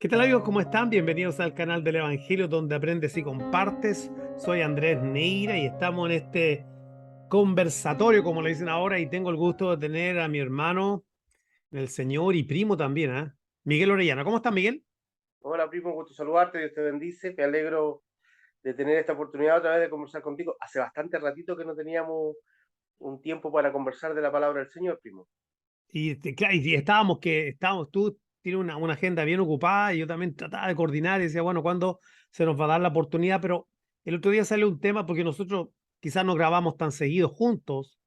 ¿Qué tal amigos? ¿Cómo están? Bienvenidos al canal del Evangelio donde aprendes y compartes. Soy Andrés Neira y estamos en este conversatorio, como le dicen ahora, y tengo el gusto de tener a mi hermano, el señor y primo también, Miguel Orellana. ¿Cómo estás, Miguel? Hola, primo, gusto saludarte, Dios te bendice. Me alegro de tener esta oportunidad otra vez de conversar contigo. Hace bastante ratito que no teníamos un tiempo para conversar de la palabra del Señor, primo. Claro, y estábamos, tú tienes una agenda bien ocupada y yo también trataba de coordinar y decía, bueno, ¿cuándo se nos va a dar la oportunidad? Pero el otro día salió un tema porque nosotros quizás no grabamos tan seguidos juntos,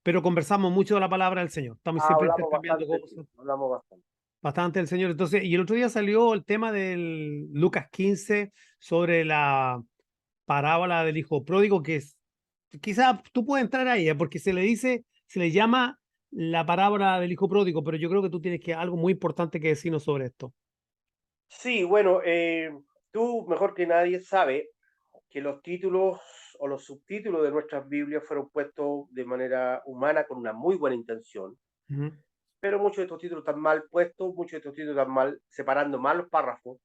pero conversamos mucho de la palabra del Señor. Estamos siempre Hablamos intercambiando bastante, cosas, sí, hablamos bastante. bastante del Señor. Entonces, y el otro día salió el tema del Lucas 15 sobre la parábola del hijo pródigo, que es, quizás tú puedes entrar ahí, porque se le dice, se le llama la parábola del hijo pródigo, pero yo creo que tú tienes que algo muy importante que decirnos sobre esto. Sí, bueno, tú mejor que nadie sabe que los títulos o los subtítulos de nuestras Biblias fueron puestos de manera humana con una muy buena intención, Ujú. pero muchos de estos títulos están mal puestos, muchos de estos títulos están mal, separando mal los párrafos.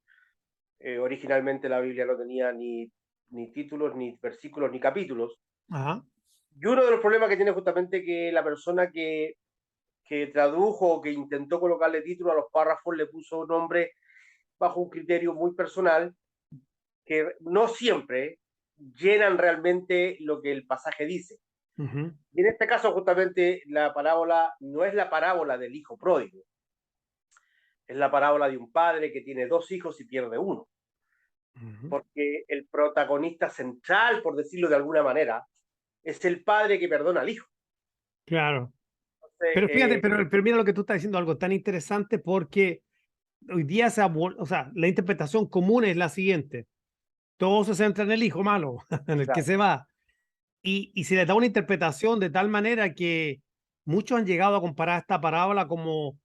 Originalmente la Biblia no tenía ni títulos, ni versículos, ni capítulos. Ajá, Y uno de los problemas que tiene justamente que la persona que tradujo o que intentó colocarle título a los párrafos le puso nombre bajo un criterio muy personal que no siempre llenan realmente lo que el pasaje dice. ujú, Y en este caso justamente la parábola no es la parábola del hijo pródigo, es la parábola de un padre que tiene dos hijos y pierde uno. ujú. Porque el protagonista central, por decirlo de alguna manera, es el padre que perdona al hijo. Claro. Entonces, Pero fíjate, pero mira lo que tú estás diciendo, algo tan interesante porque hoy día o sea, la interpretación común es la siguiente. Todo se centra en el hijo malo, en el que claro, se va. Y se le da una interpretación de tal manera que muchos han llegado a comparar esta parábola como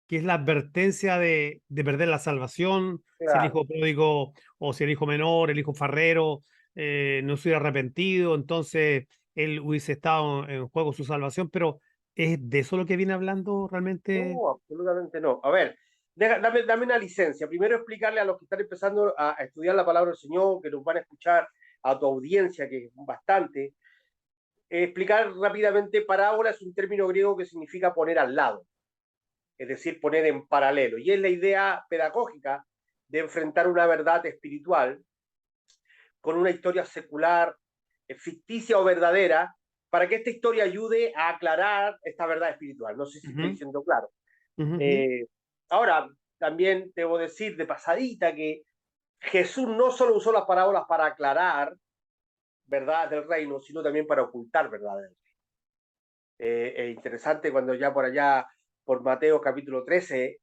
que es la advertencia de perder la salvación, si el claro. hijo pródigo o si el hijo menor, el hijo farrero, no se hubiera arrepentido, entonces él hubiese estado en juego su salvación, pero ¿es de eso lo que viene hablando realmente? No, absolutamente no. A ver, dame una licencia. Primero explicarle a los que están empezando a estudiar la palabra del Señor, que nos van a escuchar, a tu audiencia, que es bastante, explicar rápidamente, parábola es un término griego que significa poner al lado, es decir, poner en paralelo. Y es la idea pedagógica de enfrentar una verdad espiritual con una historia secular, ficticia o verdadera, para que esta historia ayude a aclarar esta verdad espiritual. No sé si estoy Ujú, siendo claro. ujú, ujú. Eh, Ahora, también debo decir de pasadita que Jesús no solo usó las parábolas para aclarar verdades del reino, sino también para ocultar verdades. Es interesante cuando ya por allá, por Mateo capítulo 13,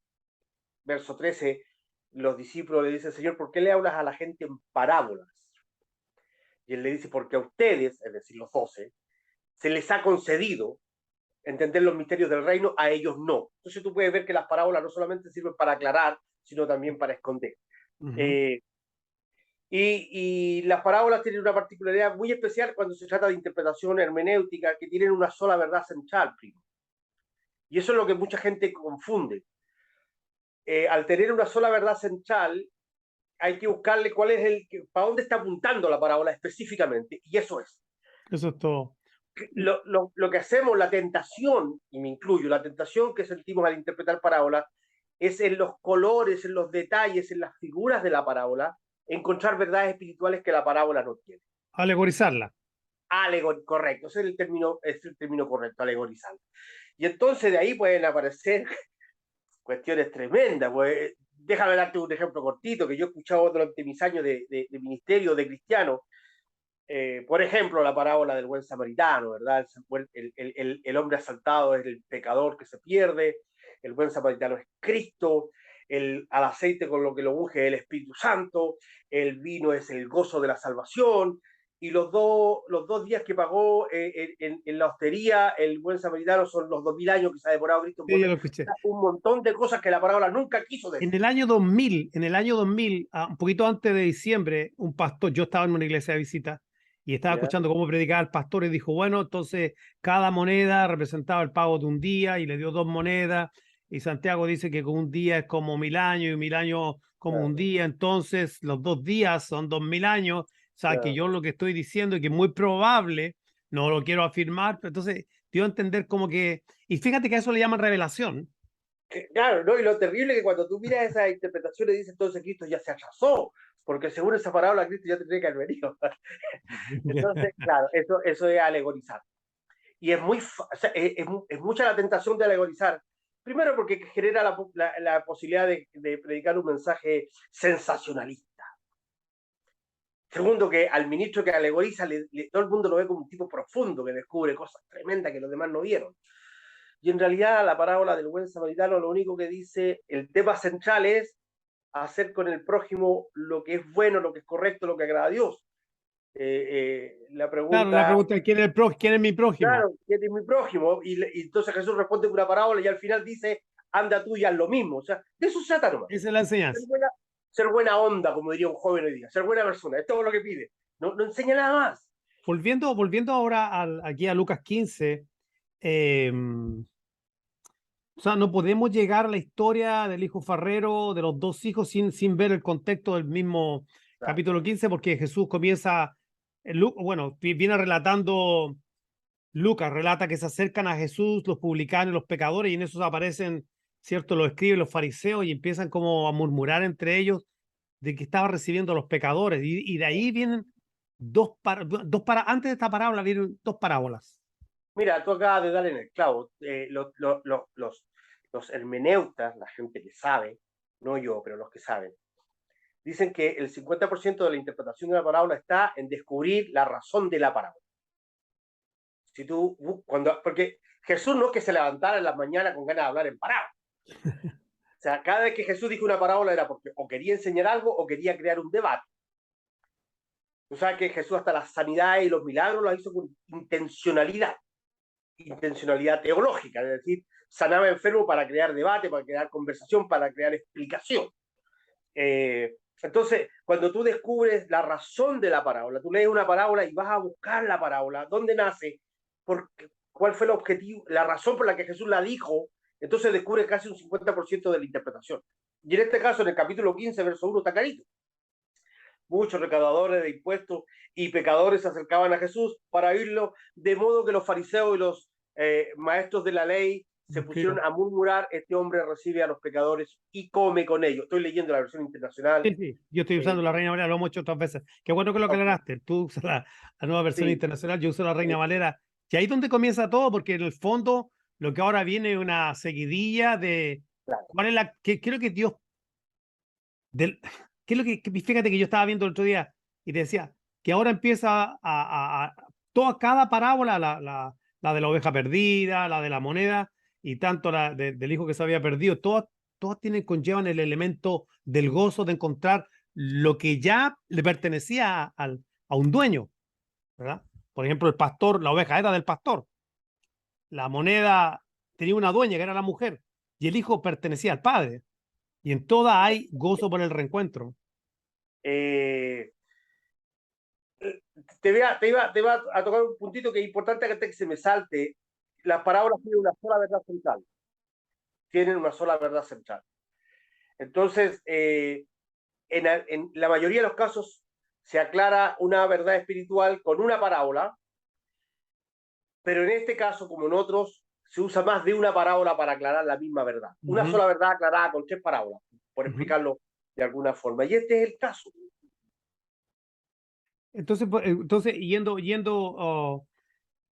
verso 13, los discípulos le dicen, Señor, ¿por qué le hablas a la gente en parábolas? Y él le dice, porque a ustedes, es decir, los 12, se les ha concedido entender los misterios del reino, a ellos no. Entonces tú puedes ver que las parábolas no solamente sirven para aclarar, sino también para esconder. Ujú. Eh, y las parábolas tienen una particularidad muy especial cuando se trata de interpretación hermenéutica, que tienen una sola verdad central, primo. Y eso es lo que mucha gente confunde. Al tener una sola verdad central, hay que buscarle cuál es para dónde está apuntando la parábola específicamente. Y eso es. Eso es todo. Lo que hacemos, la tentación, y me incluyo, la tentación que sentimos al interpretar parábolas, es en los colores, en los detalles, en las figuras de la parábola, encontrar verdades espirituales que la parábola no tiene. Alegorizarla. Correcto, ese es el término correcto, alegorizar. Y entonces de ahí pueden aparecer cuestiones tremendas. Pues, déjame darte un ejemplo cortito que yo he escuchado durante mis años de ministerio, de cristiano. Por ejemplo, la parábola del buen samaritano, ¿verdad? El hombre asaltado es el pecador que se pierde, el buen samaritano es Cristo, al aceite con lo que lo unge es el Espíritu Santo, el vino es el gozo de la salvación, y los dos días que pagó en la hostería el buen samaritano son los 2000 años que se ha demorado Cristo en Sí, yo volver. lo O escuché. sea, un montón de cosas que la parábola nunca quiso En decir. el año 2000, un poquito antes de diciembre, un pastor, yo estaba en una iglesia de visita y estaba ¿Ya? escuchando cómo predicaba el pastor y dijo, bueno, entonces cada moneda representaba el pago de un día y le dio dos monedas y Santiago dice que un día es como 1000 años y 1000 años como un claro, día, entonces los 2 días son 2000 años, o sea que claro. yo lo que estoy diciendo es que es muy probable, no lo quiero afirmar, pero entonces dio a entender como que, y fíjate que a eso le llaman revelación. Claro, ¿no? Y lo terrible es que cuando tú miras esa interpretación y dices entonces Cristo ya se atrasó, porque según esa parábola Cristo ya tendría que haber venido. Entonces, claro, eso es alegorizar. Y es o sea, es mucha la tentación de alegorizar. Primero porque genera la posibilidad de predicar un mensaje sensacionalista. Segundo, que al ministro que alegoriza, todo el mundo lo ve como un tipo profundo que descubre cosas tremendas que los demás no vieron. Y en realidad la parábola del buen samaritano lo único que dice, el tema central es hacer con el prójimo lo que es bueno, lo que es correcto, lo que agrada a Dios. La Claro, la pregunta, pregunta es quién es mi prójimo. claro, ¿quién es mi prójimo? Y entonces Jesús responde con una parábola y al final dice, anda tú y haz lo mismo. O sea, de eso se trata nomás. Esa es la Ser enseñanza. buena, ser buena onda, como diría un joven hoy día, ser buena persona, es todo lo que pide. No, no enseña nada más. Volviendo ahora aquí a Lucas 15, o sea, no podemos llegar a la historia del hijo farrero, de los dos hijos, sin ver el contexto del mismo Claro. capítulo 15, porque Jesús comienza, bueno, viene relatando, Lucas relata que se acercan a Jesús los publicanos y los pecadores, y en eso aparecen, ¿cierto?, los escribas y los fariseos, y empiezan como a murmurar entre ellos de que estaba recibiendo a los pecadores, y de ahí vienen antes de esta parábola vienen dos parábolas. Mira, tú acabas de dar en el clavo. Los hermeneutas, la gente que sabe, no yo, pero los que saben, dicen que el 50% de la interpretación de la parábola está en descubrir la razón de la parábola. Si tú, porque Jesús no es que se levantara en las mañanas con ganas de hablar en parábola. O sea, cada vez que Jesús dijo una parábola era porque o quería enseñar algo o quería crear un debate. Tú sabes que Jesús hasta las sanidades y los milagros los hizo con intencionalidad teológica, es decir, sanaba enfermo para crear debate, para crear conversación, para crear explicación. Entonces, cuando tú descubres la razón de la parábola, tú lees una parábola y vas a buscar la parábola, dónde nace, cuál fue el objetivo, la razón por la que Jesús la dijo, entonces descubres casi un 50% de la interpretación. Y en este caso, en el capítulo 15, verso 1, está clarito. Muchos recaudadores de impuestos y pecadores se acercaban a Jesús para oírlo, de modo que los fariseos y los maestros de la ley se pusieron Claro. a murmurar, este hombre recibe a los pecadores y come con ellos. Estoy leyendo la versión internacional. Sí, sí, yo estoy usando la Reina Valera, lo hemos hecho otras veces. Qué bueno que lo Okay, aclaraste. Tú usas la nueva versión sí, internacional, yo uso la Reina sí, Valera. Y ahí es donde comienza todo, porque en el fondo lo que ahora viene es una seguidilla de claro. cuál es qué es lo que Dios, del, qué es lo fíjate que yo estaba viendo el otro día y te decía que ahora empieza toda cada parábola, la de la oveja perdida, la de la moneda y tanto del hijo que se había perdido, todas conllevan el elemento del gozo de encontrar lo que ya le pertenecía a un dueño, ¿verdad? Por ejemplo, el pastor, la oveja era del pastor, la moneda tenía una dueña que era la mujer y el hijo pertenecía al padre. Y en toda hay gozo por el reencuentro. Eh, te iba a tocar un puntito que es importante que se me salte. Las parábolas tienen una sola verdad central. Tienen una sola verdad central. Entonces, en la mayoría de los casos se aclara una verdad espiritual con una parábola, pero en este caso, como en otros, se usa más de una parábola para aclarar la misma verdad. Una Ujú, sola verdad aclarada con tres parábolas, por ujú. explicarlo de alguna forma. Y este es el caso. Entonces, entonces yendo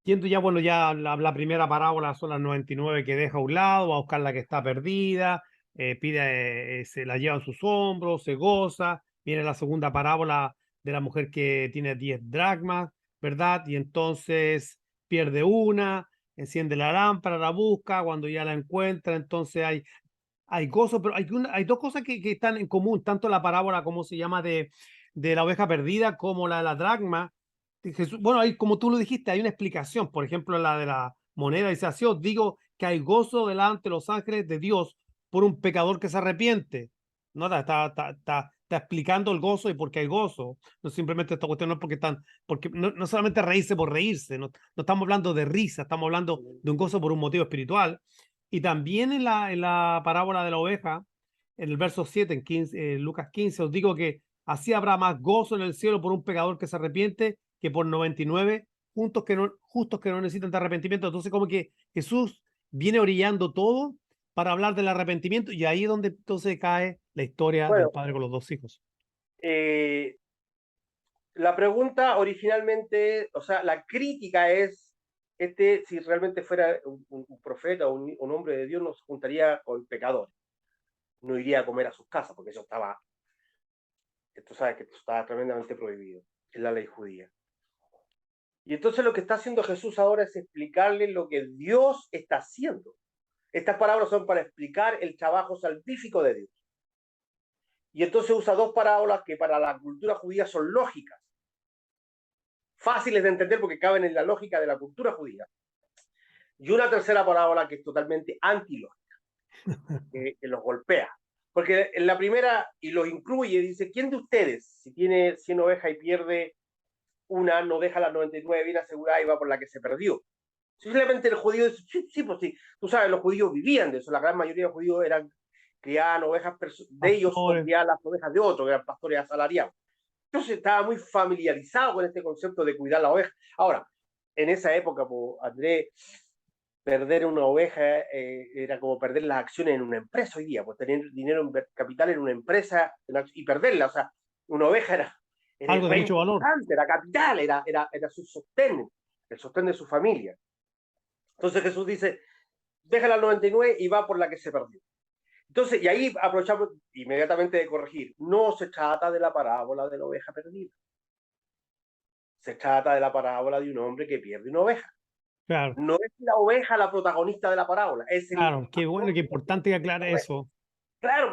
ya, bueno, ya la primera parábola son las 99 que deja a un lado, va a buscar la que está perdida, se la lleva en sus hombros, se goza. Viene la segunda parábola de la mujer que tiene 10 dracmas, ¿verdad? Y entonces pierde una, enciende la lámpara, la busca, cuando ya la encuentra, entonces hay gozo, pero hay dos cosas que están en común, tanto la parábola, como se llama, de la oveja perdida, como la de la dracma. Bueno, ahí, como tú lo dijiste, hay una explicación. Por ejemplo, la de la moneda dice así: os digo que hay gozo delante de los ángeles de Dios por un pecador que se arrepiente. No está explicando el gozo y por qué hay gozo. No simplemente esta cuestión, no es porque no solamente reírse por reírse, no estamos hablando de risa, estamos hablando de un gozo por un motivo espiritual. Y también en la parábola de la oveja, en el verso 7 en 15, Lucas 15, os digo que así habrá más gozo en el cielo por un pecador que se arrepiente que por 99 justos que no necesitan de arrepentimiento. Entonces, como que Jesús viene orillando todo para hablar del arrepentimiento y ahí es donde entonces cae la historia del Bueno, padre con los dos hijos. eh, la pregunta originalmente, o sea, la crítica es, si realmente fuera un profeta o un hombre de Dios, no se juntaría con pecadores, no iría a comer a sus casas, porque eso estaba, tú sabes que esto estaba tremendamente prohibido en la ley judía. Y entonces lo que está haciendo Jesús ahora es explicarle lo que Dios está haciendo. Estas parábolas son para explicar el trabajo salvífico de Dios. Y entonces usa dos parábolas que para la cultura judía son lógicas, fáciles de entender porque caben en la lógica de la cultura judía. Y una tercera parábola que es totalmente antilógica, que los golpea. Porque en la primera, y los incluye, dice, ¿quién de ustedes, si tiene 100 ovejas y pierde una, no deja las 99 bien aseguradas y va por la que se perdió? Simplemente el judío dice, sí, sí, pues sí, tú sabes, los judíos vivían de eso, la gran mayoría de los judíos criaban ovejas de ellos o Pastores, criaban las ovejas de otros, que eran pastores asalariados. Entonces estaba muy familiarizado con este concepto de cuidar la oveja. Ahora, en esa época, pues, Andrés, perder una oveja era como perder las acciones en una empresa hoy día, pues tener dinero en capital en una empresa y perderla, o sea, una oveja algo de re mucho valor. importante, era capital, era su sostén, el sostén de su familia. Entonces Jesús dice, deja la 99 y va por la que se perdió. Entonces, y ahí aprovechamos inmediatamente de corregir, no se trata de la parábola de la oveja perdida, se trata de la parábola de un hombre que pierde una oveja. Claro, No es la oveja la protagonista de la parábola, es el claro, qué bueno, pastor qué que importante que pierde la aclare oveja. eso. Claro,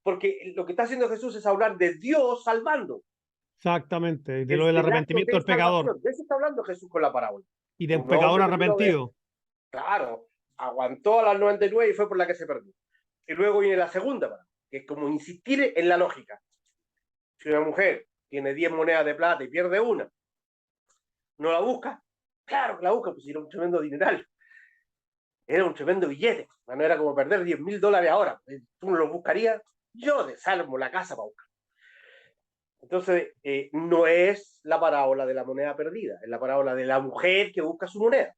porque lo que está haciendo Jesús es hablar de Dios salvando, Exactamente, de lo es del del acto arrepentimiento de del pecador salvación. De eso está hablando Jesús con la parábola. y de un Un pecador hombre perdió una oveja, arrepentido. claro, aguantó a las 99 y fue por la que se perdió. Y luego viene la segunda parábola, que es como insistir en la lógica. Si una mujer tiene 10 monedas de plata y pierde una, ¿no la busca? Claro que la busca, pues era un tremendo dineral. Era un tremendo billete. No era como perder $10,000 ahora. ¿Tú no lo buscarías? Yo desarmo la casa para buscar. Entonces, no es la parábola de la moneda perdida, es la parábola de la mujer que busca su moneda.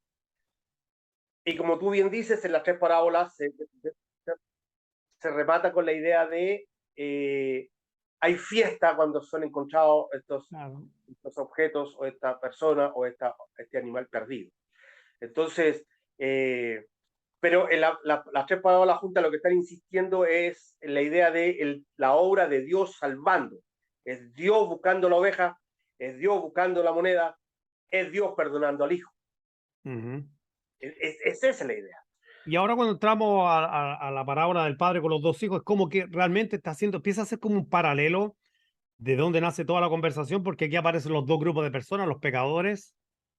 Y como tú bien dices, en las tres parábolas se remata con la idea de hay fiesta cuando son encontrados Claro. estos objetos o esta persona o este animal perdido. Entonces, pero en las tres parábolas juntas lo que están insistiendo es en la idea de la obra de Dios salvando. Es Dios buscando la oveja, es Dios buscando la moneda, es Dios perdonando al hijo. Ujú. Esa es la idea. Y ahora cuando entramos a la parábola del padre con los dos hijos, es como que realmente está haciendo, empieza a ser como un paralelo de dónde nace toda la conversación, porque aquí aparecen los dos grupos de personas, los pecadores,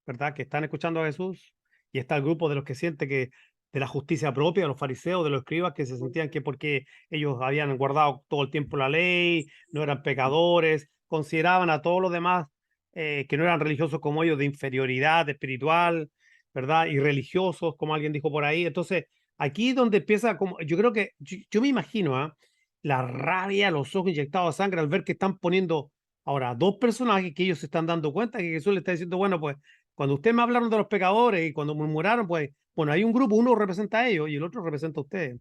¿verdad? Que están escuchando a Jesús, y está el grupo de los que siente que de la justicia propia, de los fariseos, de los escribas, que se sentían que porque ellos habían guardado todo el tiempo la ley, no eran pecadores, consideraban a todos los demás que no eran religiosos como ellos, de inferioridad espiritual, ¿verdad? Y religiosos, como alguien dijo por ahí. Entonces, aquí es donde empieza, como, yo creo que, yo me imagino, ¿ah? La rabia, los ojos inyectados de sangre al ver que están poniendo ahora dos personajes que ellos se están dando cuenta que Jesús le está diciendo, bueno, pues cuando ustedes me hablaron de los pecadores y cuando murmuraron, pues, bueno, hay un grupo, uno representa a ellos y el otro representa a ustedes.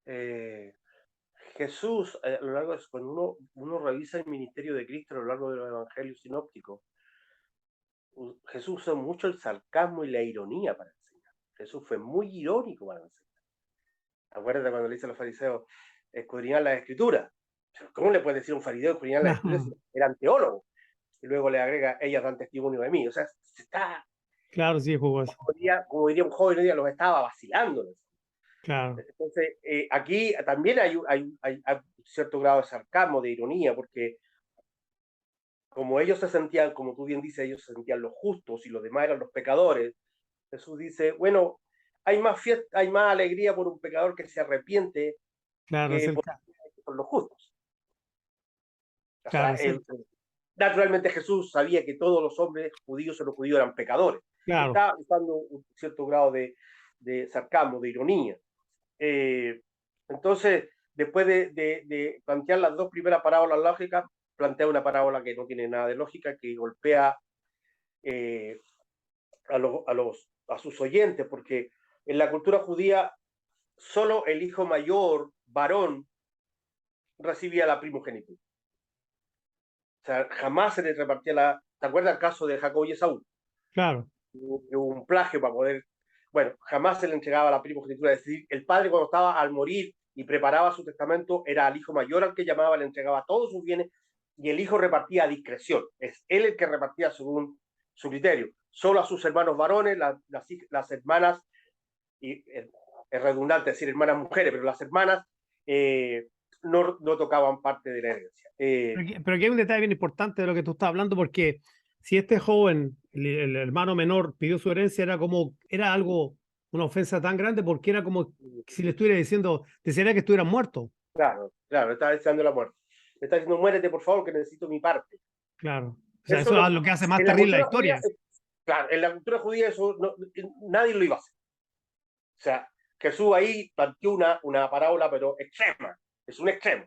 Eh, Jesús, a lo largo de cuando uno revisa el ministerio de Cristo a lo largo de los evangelios sinópticos, Jesús usó mucho el sarcasmo y la ironía para enseñar. Jesús fue muy irónico para enseñar. Acuérdate cuando le dice a los fariseos, escudriñar las escrituras. ¿Cómo le puede decir a un fariseo escudriñar las escrituras si eran teólogos? Y luego le agrega, ellas dan testimonio de mí. O sea, se está, Claro, sí, jugó eso. como diría un joven hoy día, los estaba vacilando. Claro, Entonces, aquí también hay cierto grado de sarcasmo, de ironía, porque como ellos se sentían, como tú bien dices, ellos se sentían los justos y los demás eran los pecadores, Jesús dice, bueno, hay más fiesta, hay más alegría por un pecador que se arrepiente claro, es que el, por los justos. O claro, sea, es el, naturalmente Jesús sabía que todos los hombres, judíos o no judíos, eran pecadores. claro, Está usando un cierto grado de sarcasmo, de ironía. Entonces, después de plantear las dos primeras parábolas lógicas, plantea una parábola que no tiene nada de lógica, que golpea a sus oyentes, porque en la cultura judía solo el hijo mayor, varón, recibía la primogenitura. O sea, jamás se le repartía la... ¿Te acuerdas el caso de Jacob y Esaú? Claro. Hubo un plagio para poder... Bueno, jamás se le entregaba la primogenitura. Es decir, el padre cuando estaba al morir y preparaba su testamento, era al hijo mayor al que llamaba, le entregaba todos sus bienes y el hijo repartía a discreción. Es él el que repartía según su criterio. Solo a sus hermanos varones, las hermanas, y es redundante decir hermanas mujeres, pero las hermanas no tocaban parte de la herencia. Pero aquí hay un detalle bien importante de lo que tú estás hablando, porque si este joven, el hermano menor, pidió su herencia, era algo, una ofensa tan grande, porque era como si le estuviera diciendo, desearía que estuvieran muertos. Claro, claro, estaba deseando la muerte. Le está diciendo, muérete por favor, que necesito mi parte. Claro. O sea, eso es lo que hace más en la terrible la cultura judía, historia. claro, en la cultura judía eso nadie lo iba a hacer. O sea, Jesús ahí planteó una parábola, pero extrema, es un extremo.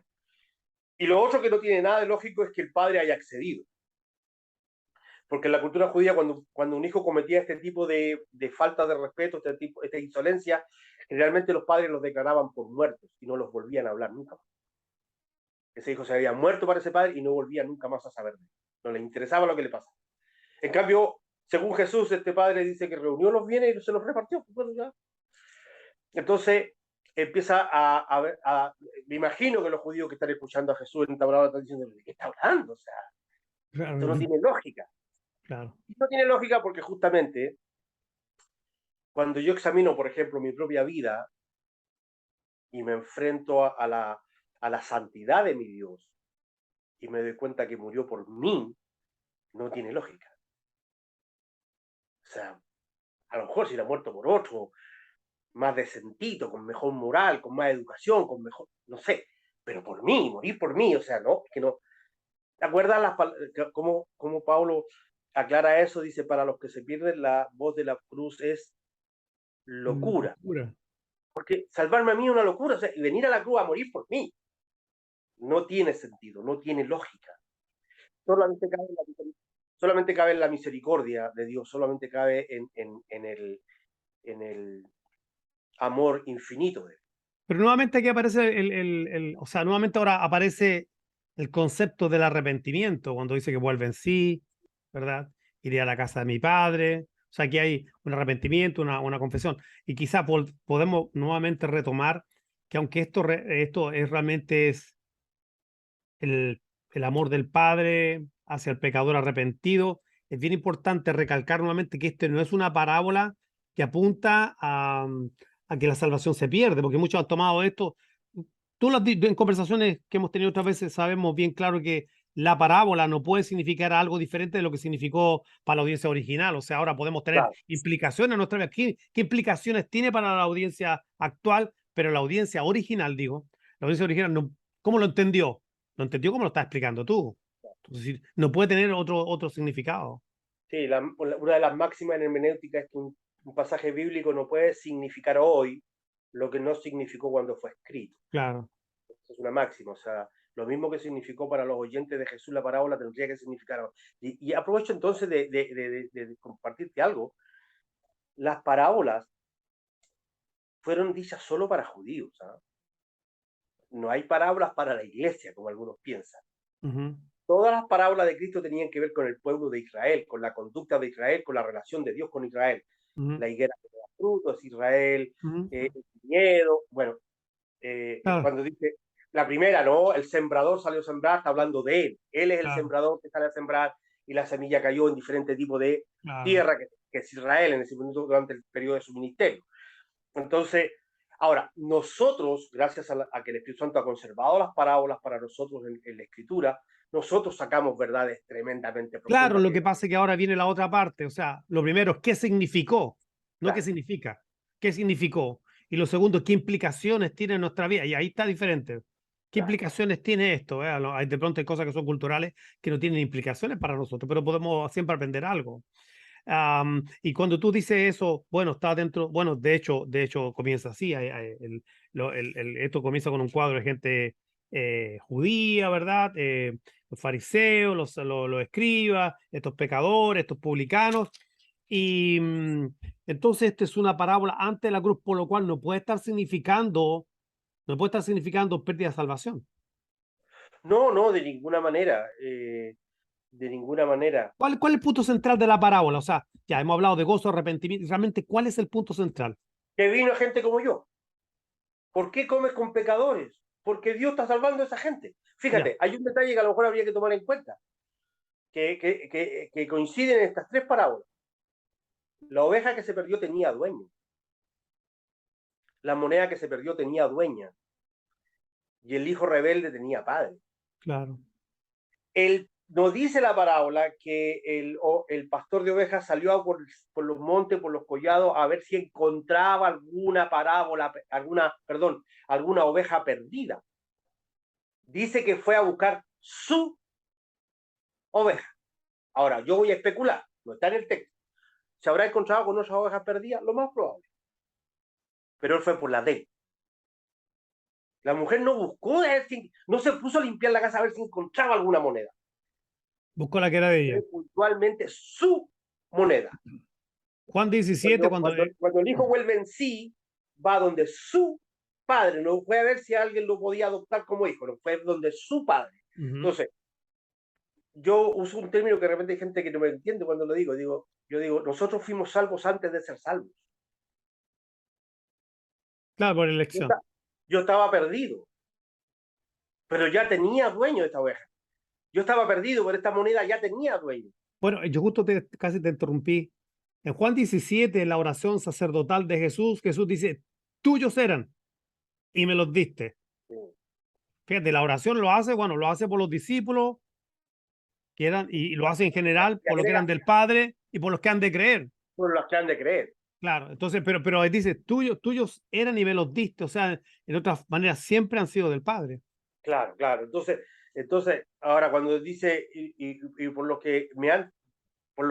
Y lo otro que no tiene nada de lógico es que el padre haya accedido. Porque en la cultura judía, cuando un hijo cometía este tipo de falta de respeto, esta insolencia, generalmente los padres los declaraban por muertos y no los volvían a hablar nunca más. Ese hijo se había muerto para ese padre y no volvía nunca más a saber de él. No le interesaba lo que le pasaba. En cambio, según Jesús, este padre dice que reunió los bienes y se los repartió. Bueno, ya. Entonces empieza me imagino que los judíos que están escuchando a Jesús en esta palabra están diciendo, ¿de qué está hablando? O sea, Claro, esto no tiene lógica. claro. Y no tiene lógica porque justamente cuando yo examino, por ejemplo, mi propia vida y me enfrento a la santidad de mi Dios y me doy cuenta que murió por mí, no tiene lógica. O sea, a lo mejor si la ha muerto por otro, más decentito, con mejor moral, con más educación, con mejor, no sé, pero por mí, morir por mí, o sea, no, es que no. ¿Te acuerdas cómo Pablo aclara eso? Dice, para los que se pierden, la voz de la cruz es locura. Locura. Porque salvarme a mí es una locura, o sea, y venir a la cruz a morir por mí no tiene sentido, no tiene lógica. Solamente cabe en la misericordia de Dios, solamente cabe en el amor infinito de Él. Pero nuevamente aquí aparece o sea, nuevamente ahora aparece el concepto del arrepentimiento, cuando dice que vuelve en sí, ¿verdad? Iré a la casa de mi padre. O sea, aquí hay un arrepentimiento, una confesión. Y quizá podemos nuevamente retomar que aunque esto es realmente es el, el amor del Padre hacia el pecador arrepentido, es bien importante recalcar nuevamente que este no es una parábola que apunta a que la salvación se pierde, porque muchos han tomado esto. Tú en conversaciones que hemos tenido otras veces sabemos bien claro que la parábola no puede significar algo diferente de lo que significó para la audiencia original. O sea, ahora podemos tener Claro, implicaciones en nuestra vida. ¿Qué implicaciones tiene para la audiencia actual? Pero la audiencia original, digo, la audiencia original, no, ¿cómo lo entendió? Lo entendió como lo estás explicando tú. Es decir, no puede tener otro significado. sí, una de las máximas en hermenéutica es que un pasaje bíblico no puede significar hoy lo que no significó cuando fue escrito. Claro. Es una máxima, o sea, lo mismo que significó para los oyentes de Jesús la parábola tendría que significar ahora. Y aprovecho entonces de compartirte algo. Las parábolas fueron dichas solo para judíos. ¿Ah? No hay parábolas para la iglesia, como algunos piensan. Ujú. Todas las parábolas de Cristo tenían que ver con el pueblo de Israel, con la conducta de Israel, con la relación de Dios con Israel. Ujú. La higuera que da frutos, Israel, Ujú. el viñedo. Bueno, Claro, cuando dice la primera, ¿no? El sembrador salió a sembrar, está hablando de él. Él es el claro, sembrador que sale a sembrar y la semilla cayó en diferentes tipos de claro. tierra, que es Israel en ese momento durante el periodo de su ministerio. Entonces, ahora, nosotros, gracias a que el Espíritu Santo ha conservado las parábolas para nosotros en la Escritura, nosotros sacamos verdades tremendamente Claro, profundas. lo que pasa es que ahora viene la otra parte. O sea, lo primero es qué significó, no qué Claro, significa, qué significó. Y lo segundo, qué implicaciones tiene en nuestra vida. Y ahí está diferente. ¿Qué claro. implicaciones tiene esto? De pronto hay cosas que son culturales que no tienen implicaciones para nosotros, pero podemos siempre aprender algo. Y cuando tú dices eso, bueno, está dentro, bueno, de hecho comienza así, esto comienza con un cuadro de gente judía, ¿verdad? Los fariseos, los escribas, estos pecadores, estos publicanos. Y entonces esta es una parábola ante la cruz, por lo cual no puede estar significando pérdida de salvación. No, no, de ninguna manera. De ninguna manera. ¿Cuál es el punto central de la parábola? O sea, ya hemos hablado de gozo, arrepentimiento. Realmente, ¿cuál es el punto central? Que vino gente como yo. ¿Por qué comes con pecadores? Porque Dios está salvando a esa gente. Ya, Fíjate, hay un detalle que a lo mejor habría que tomar en cuenta, que coinciden en estas tres parábolas. La oveja que se perdió tenía dueño. La moneda que se perdió tenía dueña. Y el hijo rebelde tenía padre. claro. No dice la parábola que el pastor de ovejas salió por los montes, por los collados, a ver si encontraba alguna parábola, alguna oveja perdida. Dice que fue a buscar su oveja. Ahora, yo voy a especular, no está en el texto. ¿Se habrá encontrado con otras ovejas perdidas? Lo más probable. Pero él fue por la de él. La mujer no buscó, no se puso a limpiar la casa a ver si encontraba alguna moneda. Buscó la que era de ella. Fue puntualmente su moneda. Juan 17, Cuando el hijo vuelve en sí, va donde su padre, no fue a ver si alguien lo podía adoptar como hijo, no fue donde su padre. Entonces, yo uso un término que de repente hay gente que no me entiende cuando lo digo. Yo digo, nosotros fuimos salvos antes de ser salvos. claro, por Yo, elección. yo estaba perdido, pero ya tenía dueño de esta oveja. Yo estaba perdido, pero esta moneda ya tenía dueño. Bueno, yo justo casi te interrumpí. En Juan 17, en la oración sacerdotal de Jesús, Jesús dice, tuyos eran y me los diste. Sí. Fíjate, la oración lo hace, bueno, lo hace por los discípulos que eran, y lo hace en general Y por los que eran agrega del Padre y por los que han de creer. por los que han de creer. Claro, entonces, pero dice, tuyos eran y me los diste. O sea, en otras maneras, siempre han sido del Padre. Claro, claro. Entonces, ahora cuando dice, y por los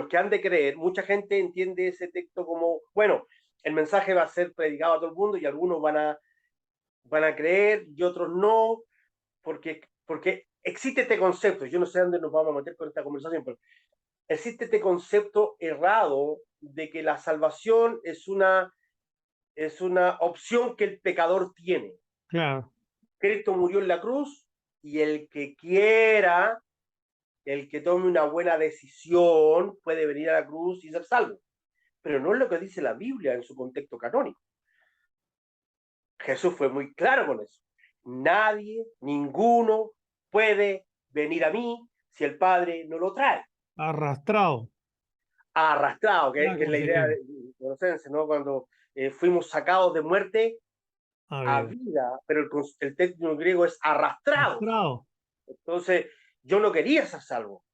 que han de creer, mucha gente entiende ese texto como, bueno, el mensaje va a ser predicado a todo el mundo y algunos van a creer y otros no, porque existe este concepto, yo no sé dónde nos vamos a meter con esta conversación, pero existe este concepto errado de que la salvación es una opción que el pecador tiene. Claro. Cristo murió en la cruz y el que quiera, el que tome una buena decisión, puede venir a la cruz y ser salvo. Pero no es lo que dice la Biblia en su contexto canónico. Jesús fue muy claro con eso. Nadie, ninguno puede venir a mí si el Padre no lo trae. Arrastrado. Arrastrado, Ah, que es ¿cómo la se idea llama? de Colosenses, ¿no? Cuando fuimos sacados de muerte A a ver, vida, pero el término griego es arrastrado. arrastrado. Entonces, yo no quería ser salvo.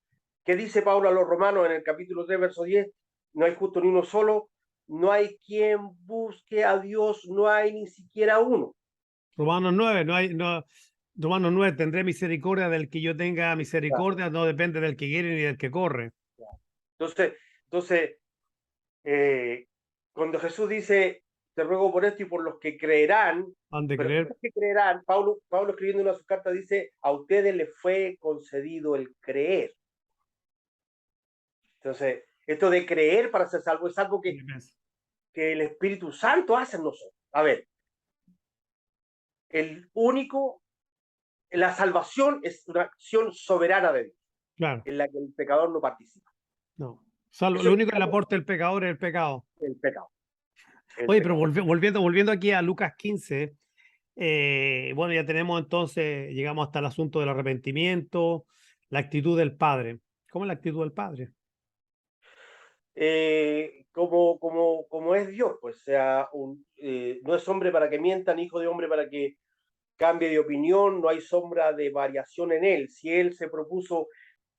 ¿Qué dice Pablo a los romanos en el capítulo 3, verso 10? No hay justo ni uno solo, no hay quien busque a Dios, no hay ni siquiera uno. Romanos 9, Romanos 9, tendré misericordia del que yo tenga misericordia, no depende del que quiere ni del que corre. Entonces, entonces eh, cuando Jesús dice, te ruego por esto y por los que creerán, Han de pero creer. los que creerán, Pablo escribiendo una de sus cartas dice, a ustedes les fue concedido el creer. Entonces, esto de creer para ser salvo es algo que el Espíritu Santo hace en nosotros. A ver, la salvación es una acción soberana de Dios, Claro, en la que el pecador no participa. no. Salvo, Eso lo es único que le aporta el pecador es el pecado. el pecado. El Oye, pero pecado. volviendo aquí a Lucas 15, bueno, ya tenemos entonces, llegamos hasta el asunto del arrepentimiento, la actitud del Padre. ¿Cómo es la actitud del Padre? Como es Dios, pues sea, no es hombre para que mienta, ni hijo de hombre para que cambie de opinión, no hay sombra de variación en él. Si él se propuso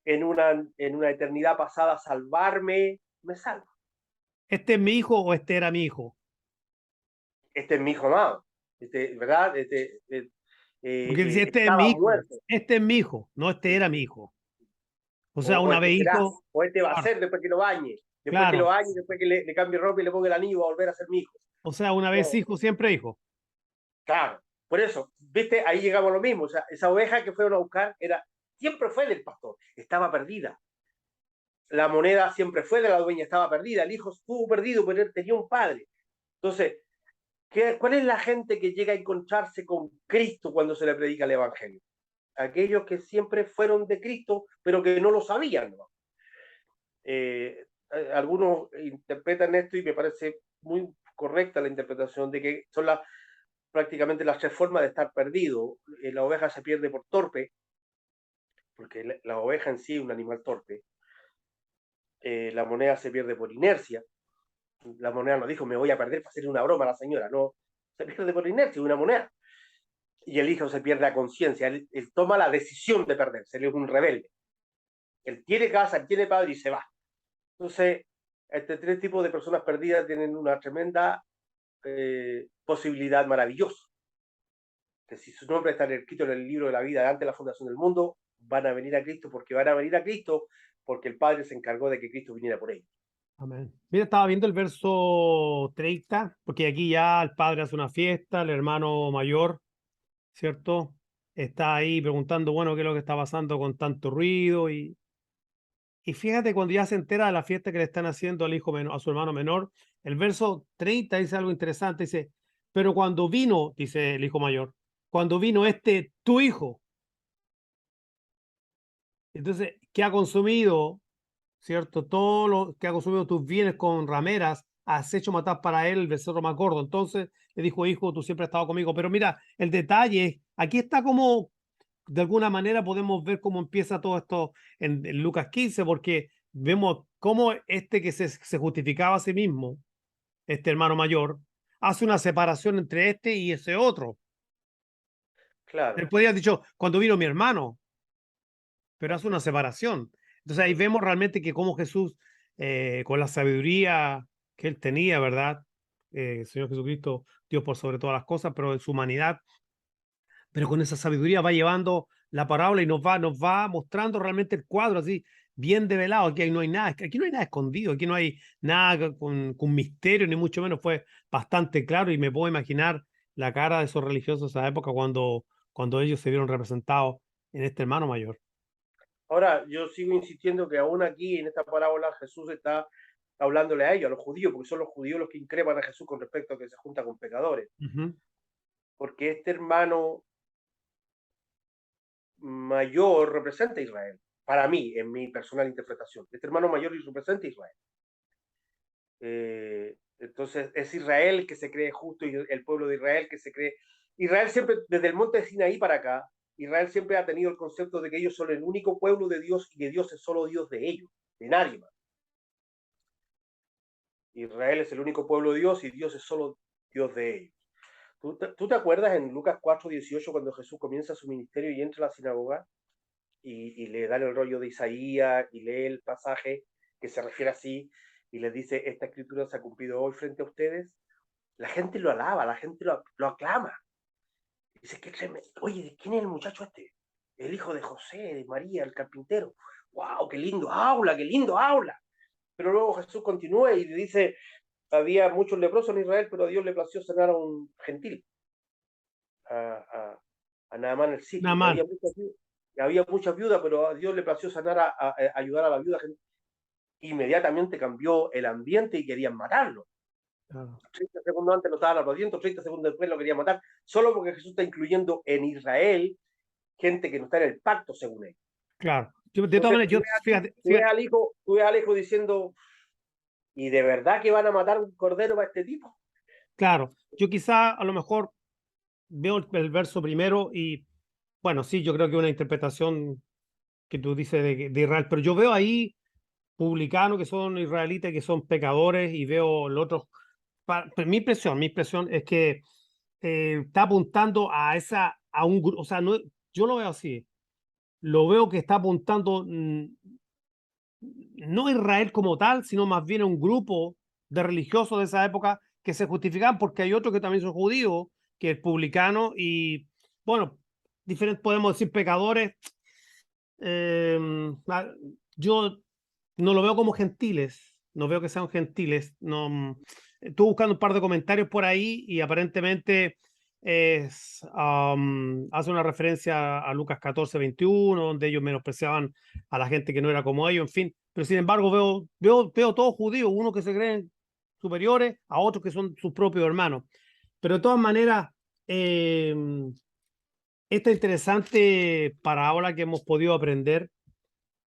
en una eternidad pasada salvarme, me salva. ¿Este es mi hijo o este era mi hijo? Este es mi hijo amado, ¿verdad? Porque dice, este es mi Estaba hijo, muerto, este es mi hijo, no este era mi hijo. O sea, o una este vez será, hijo, o este va a claro, ser después que lo bañe. Después que lo claro. bañe, después que le cambie ropa y le ponga el anillo, va a volver a ser mi hijo. O sea, una vez No, hijo, siempre hijo. claro. Por eso, viste, ahí llegamos a lo mismo. O sea, esa oveja que fueron a buscar siempre fue del pastor, estaba perdida. La moneda siempre fue de la dueña, estaba perdida. El hijo estuvo perdido, pero él tenía un padre. Entonces, ¿cuál es la gente que llega a encontrarse con Cristo cuando se le predica el Evangelio? Aquellos que siempre fueron de Cristo, pero que no lo sabían, ¿no? Algunos interpretan esto y me parece muy correcta la interpretación de que son prácticamente las tres formas de estar perdido. La oveja se pierde por torpe, porque la oveja en sí es un animal torpe. La moneda se pierde por inercia. La moneda no dijo, me voy a perder para hacer una broma a la señora. No, se pierde por inercia, una moneda. Y el hijo se pierde a conciencia. Él toma la decisión de perderse. Él es un rebelde. Él tiene casa, él tiene padre y se va. Entonces, este tres tipos de personas perdidas tienen una tremenda posibilidad maravillosa. Que si su nombre está escrito en el libro de la vida antes de la fundación del mundo, van a venir a Cristo porque van a venir a Cristo porque el Padre se encargó de que Cristo viniera por ellos. Amén. Mira, estaba viendo el verso 30, porque aquí ya el padre hace una fiesta, el hermano mayor, ¿cierto? Está ahí preguntando, bueno, qué es lo que está pasando con tanto ruido. Y fíjate, cuando ya se entera de la fiesta que le están haciendo al hijo menor, a su hermano menor, el verso 30 dice algo interesante, dice, pero cuando vino, dice el hijo mayor, cuando vino tu hijo, entonces, que ha consumido, ¿cierto? Todo lo que ha consumido tus bienes con rameras, has hecho matar para él el becerro más gordo. Entonces le dijo, hijo, tú siempre has estado conmigo. Pero mira, el detalle, aquí está como, de alguna manera podemos ver cómo empieza todo esto en Lucas 15, porque vemos cómo este que se justificaba a sí mismo, este hermano mayor, hace una separación entre este y ese otro. Claro, Él podría haber dicho, cuando vino mi hermano, pero hace una separación. Entonces ahí vemos realmente que como Jesús, con la sabiduría que él tenía, ¿verdad? Señor Jesucristo, Dios por sobre todas las cosas, pero en su humanidad, pero con esa sabiduría va llevando la parábola y nos va mostrando realmente el cuadro así, bien develado. Aquí no hay nada, aquí no hay nada escondido, aquí no hay nada con misterio, ni mucho menos. Fue bastante claro y me puedo imaginar la cara de esos religiosos de esa época cuando ellos se vieron representados en este hermano mayor. ahora yo sigo insistiendo que aún aquí en esta parábola Jesús está hablándole a ellos, a los judíos, porque son los judíos los que increpan a Jesús con respecto a que se junta con pecadores, Ujú. porque este hermano mayor representa a Israel, para mí, en mi personal interpretación. Este hermano mayor representa a Israel. Entonces es Israel que se cree justo y el pueblo de Israel que se cree. Israel siempre, desde el monte de Sinaí para acá, Israel siempre ha tenido el concepto de que ellos son el único pueblo de Dios y que Dios es solo Dios de ellos, de nadie más. Israel es el único pueblo de Dios y Dios es solo Dios de ellos. ¿Tú te acuerdas en Lucas 4:18 cuando Jesús comienza su ministerio y entra a la sinagoga y le dan el rollo de Isaías y lee el pasaje que se refiere así y les dice, esta escritura se ha cumplido hoy frente a ustedes? La gente lo alaba, la gente lo aclama. Dice, qué tremendo. Oye, ¿de quién es el muchacho este? El hijo de José, de María, el carpintero. ¡Wow! ¡Qué lindo habla! ¡Qué lindo habla! Pero luego Jesús continúa y dice, había muchos leprosos en Israel, pero a Dios le plació sanar a un gentil, a, a, a Naamán el Nada sirio. Y más. había muchas viudas, pero a Dios le plació sanar a ayudar a la viuda. Inmediatamente cambió el ambiente y querían matarlo. Claro. 30 segundos antes lo estaban aplaudiendo, 30 segundos después lo querían matar, solo porque Jesús está incluyendo en Israel gente que no está en el pacto según él. Claro. De todas Entonces, maneras, yo, fíjate, fíjate, tú ves al hijo diciendo, ¿y de verdad que van a matar un cordero para este tipo? claro, yo quizá a lo mejor veo el verso primero y, bueno, sí, yo creo que una interpretación que tú dices de Israel, pero yo veo ahí publicanos que son israelitas, que son pecadores, y veo el otro. Pero mi impresión es que está apuntando a un grupo, o sea, no, yo lo veo así, lo veo que está apuntando no a Israel como tal, sino más bien a un grupo de religiosos de esa época que se justificaban porque hay otros que también son judíos, que es publicano y, bueno, diferentes, podemos decir pecadores. eh, yo no lo veo como gentiles, no veo que sean gentiles. No, estuve buscando un par de comentarios por ahí y aparentemente hace una referencia a Lucas 14:21, donde ellos menospreciaban a la gente que no era como ellos, en fin. Pero sin embargo, veo todos judíos, unos que se creen superiores a otros que son sus propios hermanos. Pero de todas maneras, eh, esta interesante parábola que hemos podido aprender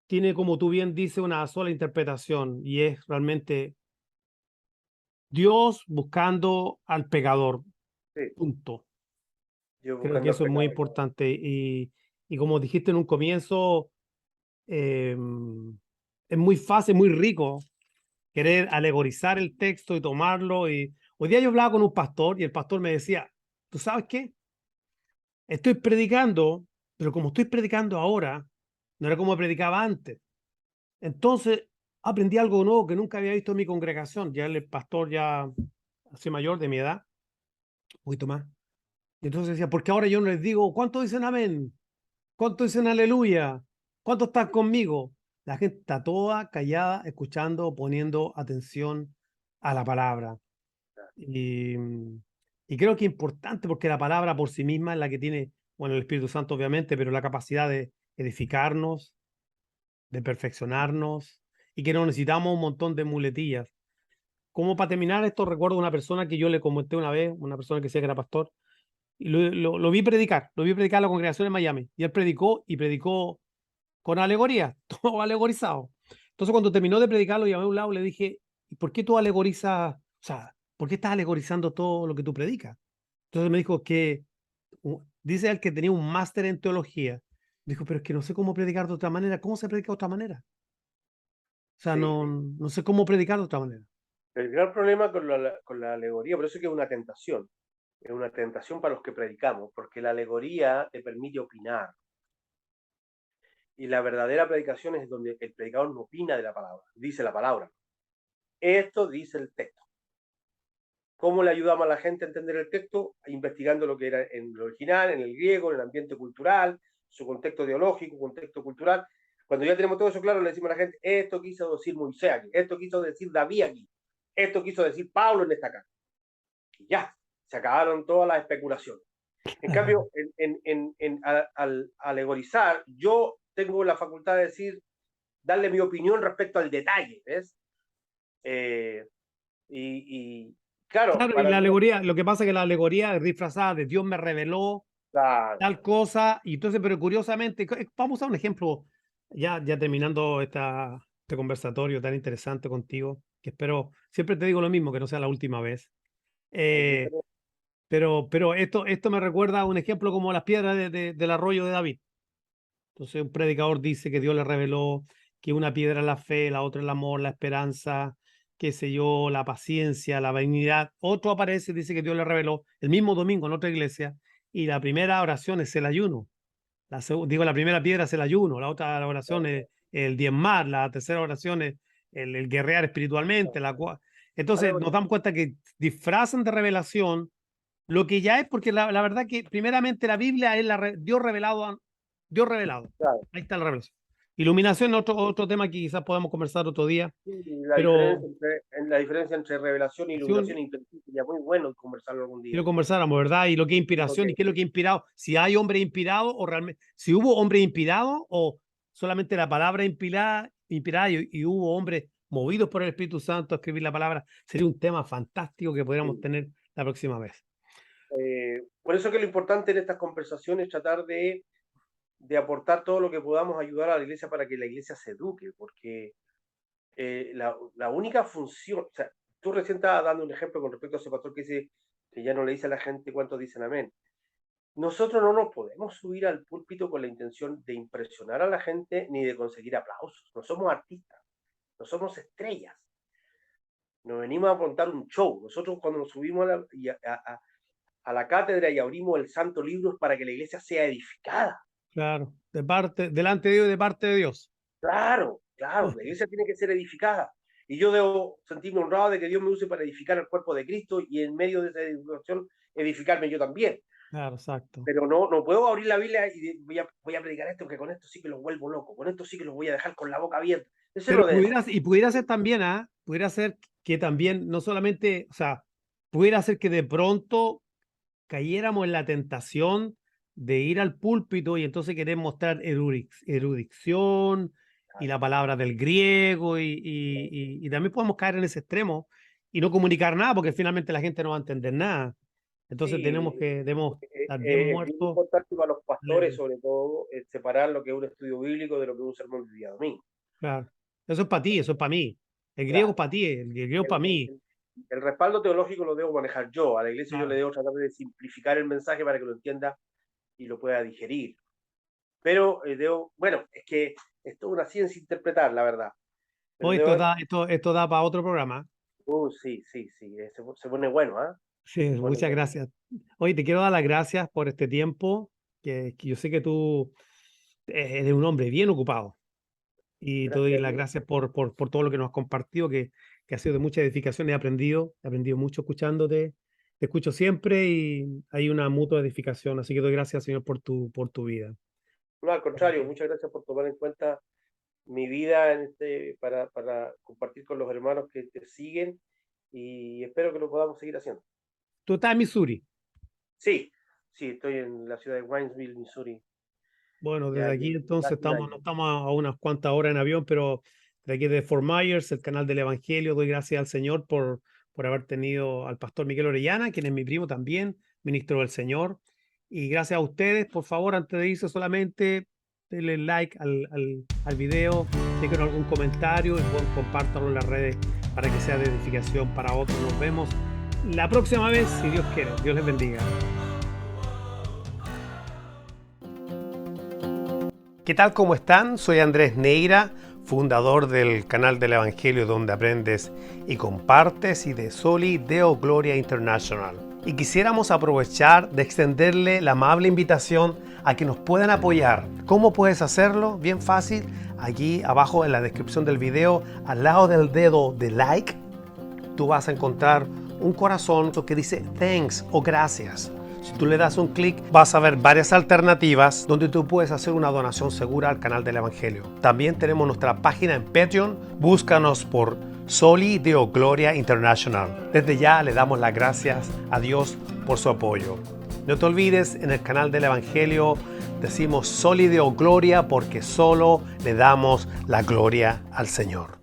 tiene, como tú bien dices, una sola interpretación y es realmente Dios buscando al pecador. Sí, Punto. yo Creo que buscando al eso es muy pecado. importante. Y como dijiste en un comienzo, eh, es muy fácil, muy rico querer alegorizar el texto y tomarlo. Y hoy día yo hablaba con un pastor y el pastor me decía, ¿tú sabes qué? Estoy predicando, pero como estoy predicando ahora, no era como predicaba antes. Entonces aprendí algo nuevo que nunca había visto en mi congregación. Ya el pastor ya hace mayor de mi edad, un poquito más. Y entonces decía, porque ahora yo no les digo, ¿cuántos dicen amén? ¿Cuántos dicen aleluya? ¿Cuántos están conmigo? La gente está toda callada, escuchando, poniendo atención a la palabra. Y, y creo que es importante porque la palabra por sí misma es la que tiene, bueno, el Espíritu Santo obviamente, pero la capacidad de edificarnos, de perfeccionarnos y que no necesitamos un montón de muletillas. Como para terminar esto, recuerdo una persona que yo le comenté una vez, una persona que decía que era pastor, y lo lo vi predicar a la congregación en Miami, y él predicó y predicó con alegoría, todo alegorizado. Entonces cuando terminó de predicar, lo llamé a un lado y le dije, ¿y por qué tú alegorizas, o sea, por qué estás alegorizando todo lo que tú predicas? Entonces me dijo que, dice él que tenía un máster en teología. Dijo, pero es que no sé cómo predicar de otra manera. ¿Cómo se predica de otra manera? O sea, Sí, no sé cómo predicar de otra manera. el gran problema con la alegoría, por eso es que es una tentación para los que predicamos, porque la alegoría te permite opinar, y la verdadera predicación es donde el predicador no opina de la palabra, dice la palabra. Esto dice el texto. ¿Cómo le ayudamos a la gente a entender el texto? Investigando lo que era en el original, en el griego, en el ambiente cultural, su contexto ideológico, contexto cultural. Cuando ya tenemos todo eso claro, le decimos a la gente, esto quiso decir Moisés aquí, esto quiso decir David aquí, esto quiso decir Pablo en esta carta. Y ya, se acabaron todas las especulaciones. En cambio, al alegorizar, yo tengo la facultad de decir, darle mi opinión respecto al detalle, ¿ves? Eh, y claro, Claro, y para la algunos, alegoría, lo que pasa es que la alegoría es disfrazada de Dios me reveló claro, tal cosa, y entonces, pero curiosamente, vamos a un ejemplo, ya terminando este conversatorio tan interesante contigo, que espero, siempre te digo lo mismo, que no sea la última vez. Eh, pero esto me recuerda a un ejemplo como las piedras del arroyo de David. Entonces, un predicador dice que Dios le reveló que una piedra es la fe, la otra es el amor, la esperanza, qué sé yo, la paciencia, la benignidad. Otro aparece y dice que Dios le reveló el mismo domingo en otra iglesia, y la primera oración es el ayuno. La primera piedra es el ayuno, la otra oración es el diezmar, la tercera oración es el guerrear espiritualmente. Entonces, nos damos cuenta que disfrazan de revelación lo que ya es, porque la verdad que primeramente la Biblia es Dios revelado, Dios revelado. claro. Ahí está la revelación. Iluminación, otro tema que quizás podamos conversar otro día, Sí, pero la diferencia entre revelación e iluminación e inteligencia sería muy bueno conversarlo algún día. quiero conversáramos, ¿verdad? Y lo que es inspiración y qué es lo que ha inspirado. Si hay hombres inspirados o realmente, si hubo hombres inspirados o solamente la palabra inspirada y hubo hombres movidos por el Espíritu Santo a escribir la palabra, sería un tema fantástico que podríamos Sí. tener la próxima vez. Por eso que lo importante en estas conversaciones es tratar de aportar todo lo que podamos ayudar a la iglesia para que la iglesia se eduque, porque la única función, o sea, tú recién estabas dando un ejemplo con respecto a ese pastor que dice que ya no le dice a la gente cuántos dicen amén. Nosotros no nos podemos subir al púlpito con la intención de impresionar a la gente ni de conseguir aplausos. No somos artistas, no somos estrellas. Nos venimos a contar un show. Nosotros cuando nos subimos a la cátedra y abrimos el santo libro es para que la iglesia sea edificada. Claro, delante de Dios y de parte de Dios. Claro, claro, la iglesia tiene que ser edificada. Y yo debo sentirme honrado de que Dios me use para edificar el cuerpo de Cristo y en medio de esa edificación edificarme yo también. Claro, exacto. Pero no puedo abrir la Biblia y voy a predicar esto, porque con esto sí que los vuelvo loco, con esto sí que los voy a dejar con la boca abierta. Eso es Pero lo denso. pudiera ser también, pudiera ser que también, no solamente, o sea, pudiera ser que de pronto cayéramos en la tentación de ir al púlpito y entonces querer mostrar erudición y la palabra del griego y también podemos caer en ese extremo y no comunicar nada porque finalmente la gente no va a entender nada. Entonces Sí, debemos estar bien es bien muertos. importante para los pastores, Leer. sobre todo, separar lo que es un estudio bíblico de lo que es un sermón del día domingo. Claro. Eso es para ti, eso es para mí. El griego es Claro. para ti, el griego es El, para mí. el- el respaldo teológico lo debo manejar yo. A la iglesia yo le Claro. debo tratar de simplificar el mensaje para que lo entienda y lo pueda digerir. Pero bueno, es que es toda una ciencia interpretar, la verdad. Pero Hoy esto da para otro programa. sí, sí, sí, se pone bueno, ¿ah? Sí, Se pone muchas bueno. gracias. Oye, te quiero dar las gracias por este tiempo, que yo sé que tú eres un hombre bien ocupado y te doy Gracias a las ti. gracias por todo lo que nos has compartido, que ha sido de mucha edificación. He aprendido mucho escuchándote, te escucho siempre y hay una mutua edificación. Así que doy gracias, Señor, por tu vida. No, al contrario, muchas gracias por tomar en cuenta mi vida para compartir con los hermanos que te siguen y espero que lo podamos seguir haciendo. Tú estás en Missouri. Sí, sí, estoy en la ciudad de Winesville, Missouri, Bueno, ya desde aquí llevo entonces casi un no año. estamos a unas cuantas horas en avión, pero de aquí de Fort Myers, el canal del Evangelio, doy gracias al Señor por haber tenido al pastor Miguel Orellana, quien es mi primo también, ministro del Señor. Y gracias a ustedes, por favor, antes de irse solamente, denle like al video, dejen algún comentario y compártanlo en las redes para que sea de edificación para otros. Nos vemos la próxima vez, si Dios quiere. Dios les bendiga. ¿Qué tal? ¿Cómo están? Soy Andrés Neira, fundador del canal del Evangelio donde aprendes y compartes y de Soli Deo Gloria International. Y quisiéramos aprovechar de extenderle la amable invitación a que nos puedan apoyar. ¿Cómo puedes hacerlo? Bien fácil. Aquí abajo en la descripción del video, al lado del dedo de like, tú vas a encontrar un corazón que dice thanks o gracias. Si tú le das un clic, vas a ver varias alternativas donde tú puedes hacer una donación segura al canal del Evangelio. También tenemos nuestra página en Patreon. Búscanos por Soli Deo Gloria International. Desde ya le damos las gracias a Dios por su apoyo. No te olvides, en el canal del Evangelio decimos Soli Deo Gloria porque solo le damos la gloria al Señor.